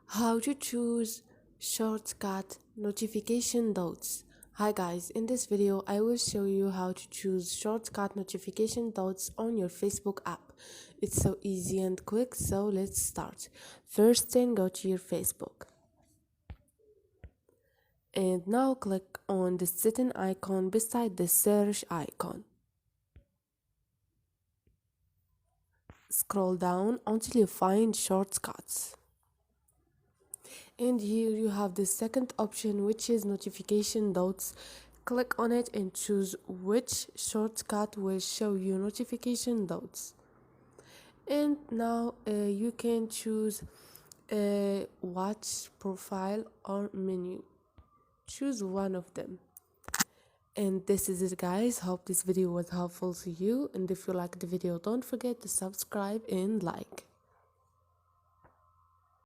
How to choose shortcut notification dots. Hi guys, in this video I will show you how to choose shortcut notification dots on your Facebook app. It's so easy and quick, so let's start. First thing, go to your Facebook. And now click on the setting icon beside the search icon. Scroll down until you find shortcuts. And here you have the second option, which is notification dots. Click on it and choose which shortcut will show you notification dots. And now you can choose watch, profile or menu. Choose one of them. And this is it guys. Hope this video was helpful to you, and if you like the video, don't forget to subscribe and like.